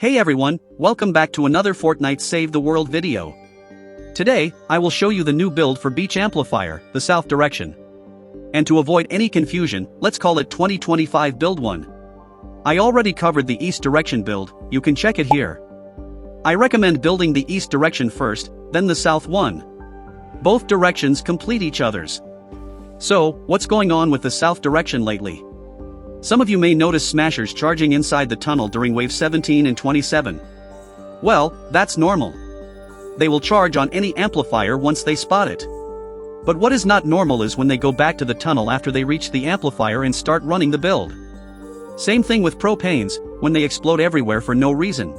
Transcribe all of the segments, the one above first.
Hey everyone, welcome back to another Fortnite Save the World video. Today, I will show you the new build for Beach Amplifier, the south direction. And to avoid any confusion, let's call it 2025 Build 1. I already covered the east direction build, you can check it here. I recommend building the east direction first, then the south one. Both directions complete each other's. So, what's going on with the south direction lately? Some of you may notice smashers charging inside the tunnel during wave 17 and 27. Well, that's normal. They will charge on any amplifier once they spot it. But what is not normal is when they go back to the tunnel after they reach the amplifier and start running the build. Same thing with propanes, when they explode everywhere for no reason.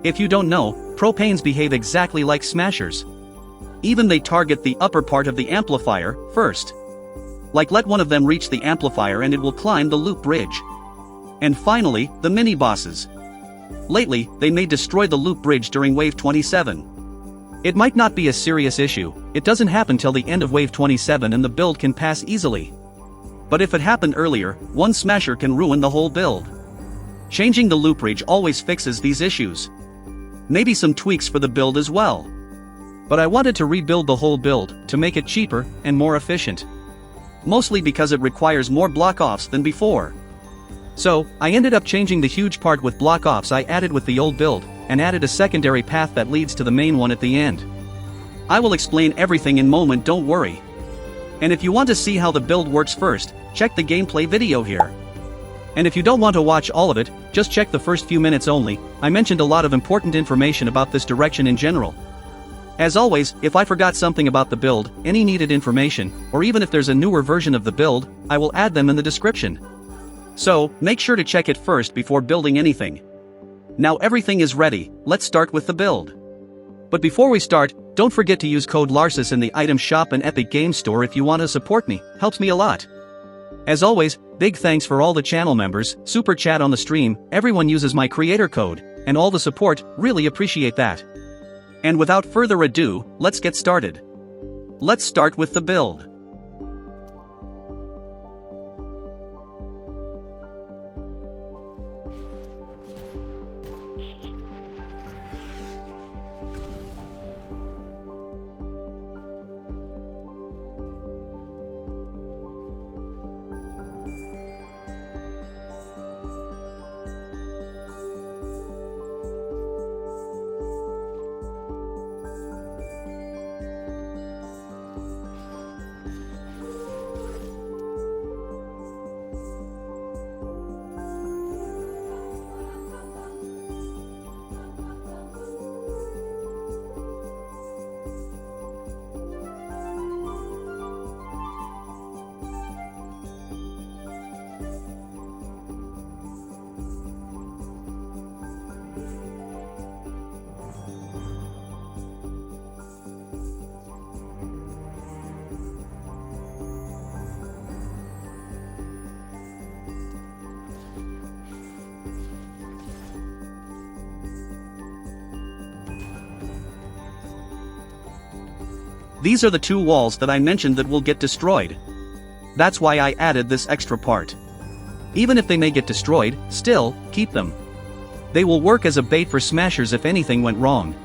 If you don't know, propanes behave exactly like smashers. Even they target the upper part of the amplifier first. Like let one of them reach the amplifier and it will climb the loop bridge. And finally, the mini-bosses. Lately, they may destroy the loop bridge during wave 27. It might not be a serious issue, it doesn't happen till the end of wave 27 and the build can pass easily. But if it happened earlier, one smasher can ruin the whole build. Changing the loop bridge always fixes these issues. Maybe some tweaks for the build as well. But I wanted to rebuild the whole build, to make it cheaper and more efficient. Mostly because it requires more block-offs than before. So, I ended up changing the huge part with block-offs I added with the old build, and added a secondary path that leads to the main one at the end. I will explain everything in a moment, don't worry. And if you want to see how the build works first, check the gameplay video here. And if you don't want to watch all of it, just check the first few minutes only. I mentioned a lot of important information about this direction in general. As always, if I forgot something about the build, any needed information, or even if there's a newer version of the build, I will add them in the description. So, make sure to check it first before building anything. Now everything is ready, let's start with the build. But before we start, don't forget to use code Larsis in the item shop and Epic Games Store if you want to support me, helps me a lot. As always, big thanks for all the channel members, super chat on the stream, everyone uses my creator code, and all the support, really appreciate that. And without further ado, let's get started. Let's start with the build. These are the two walls that I mentioned that will get destroyed. That's why I added this extra part. Even if they may get destroyed, still, keep them. They will work as a bait for smashers if anything went wrong.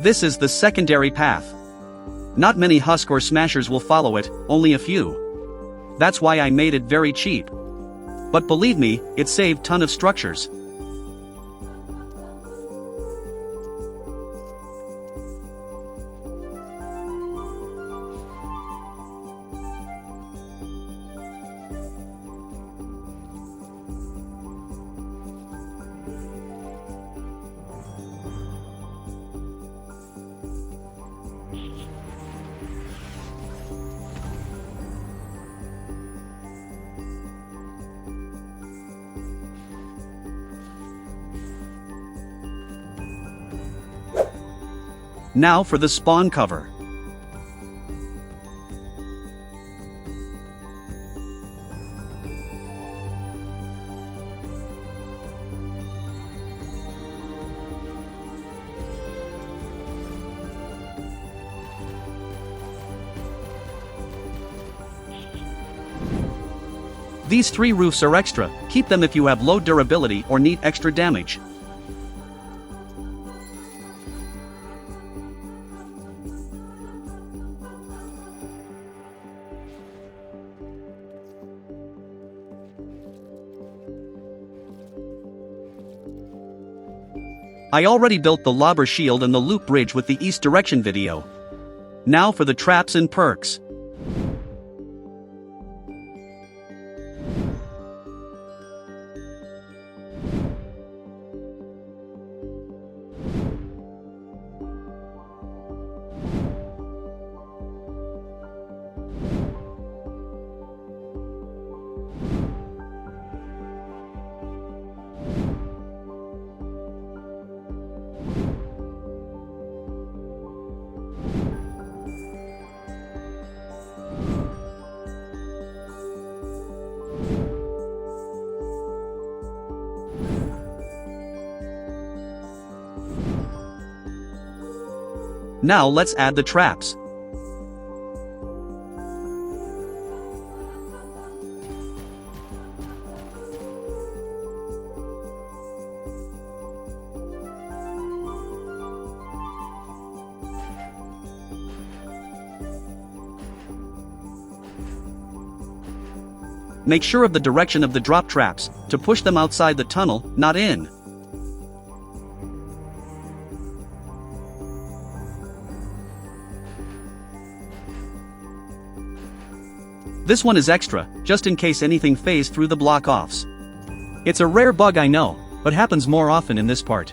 This is the secondary path. Not many husk or smashers will follow it, only a few. That's why I made it very cheap. But believe me, it saved ton of structures. Now for the spawn cover. These 3 roofs are extra, keep them if you have low durability or need extra damage. I already built the lobber shield and the loop bridge with the east direction video. Now for the traps and perks. Now let's add the traps. Make sure of the direction of the drop traps, to push them outside the tunnel, not in. This one is extra, just in case anything phased through the block-offs. It's a rare bug I know, but happens more often in this part.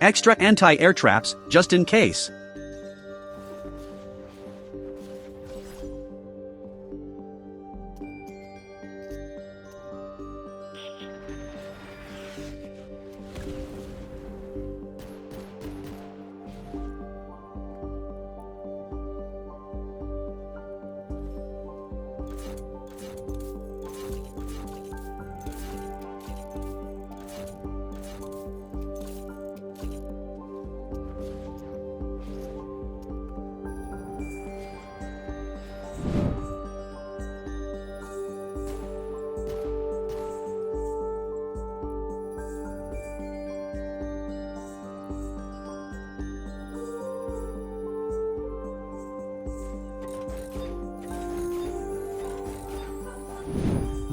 extra anti-air traps, just in case.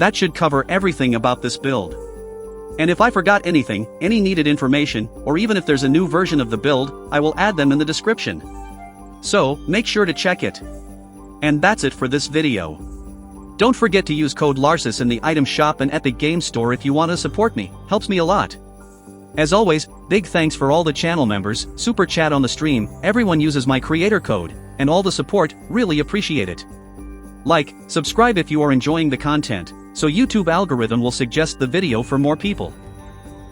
That should cover everything about this build. And if I forgot anything, any needed information, or even if there's a new version of the build, I will add them in the description. So, make sure to check it. And that's it for this video. Don't forget to use code Larsis in the item shop and Epic Games Store if you want to support me, helps me a lot. As always, big thanks for all the channel members, super chat on the stream, everyone uses my creator code, and all the support, really appreciate it. Like, subscribe if you are enjoying the content, so YouTube algorithm will suggest the video for more people.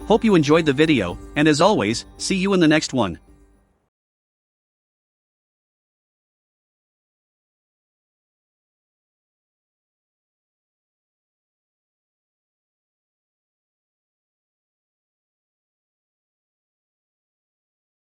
Hope you enjoyed the video, and as always, see you in the next one.